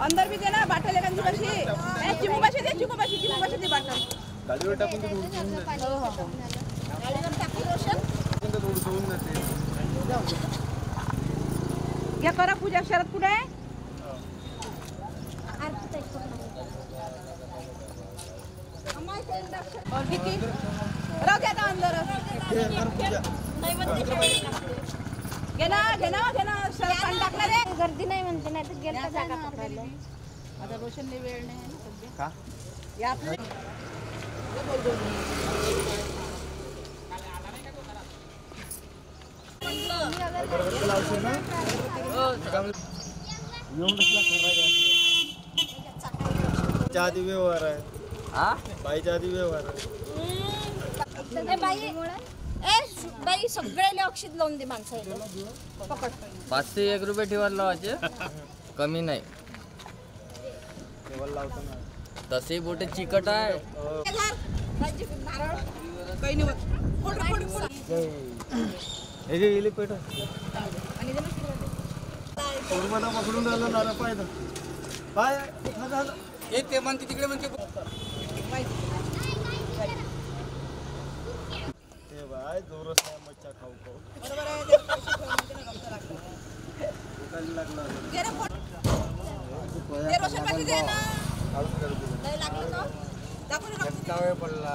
अंदर भी देना बाटल एखादी कशी चिमू कशी दे बाटल गाडीवर टाकून दे गाडीवर टाकून रोशन घ्या करा पूजा शरद कुठे आहे और किती राहू द्या आता अंदर घे ना शरद पाणी टाकला रे गर्दी नाही म्हणते नाही तर गेला जागा पकडायला आता रोशनने वेळ नाही सध्या का या आपलं आधी व्यवहार आहे हा बाईच्या आधी व्यवहार आहे बाई सगळ्याला अक्षित लावून दे माणसाला पकड 5 ते 1 रुपये ठेवायला लावायचे कमी नाही केवळ लावतो ना तसे बोटे चिकट आहे काही नाही हे जे इले पेट पूर्वला पकडून राहिलं नारा पायदा पाय हे ते म्हणते तिकडे म्हणते ते बाय जोरच नाही मच्छा खाऊ खाऊ बरोबर आहे लागला ते रोशन पाशी दे ना नाही लागलं ना दाखवून पडला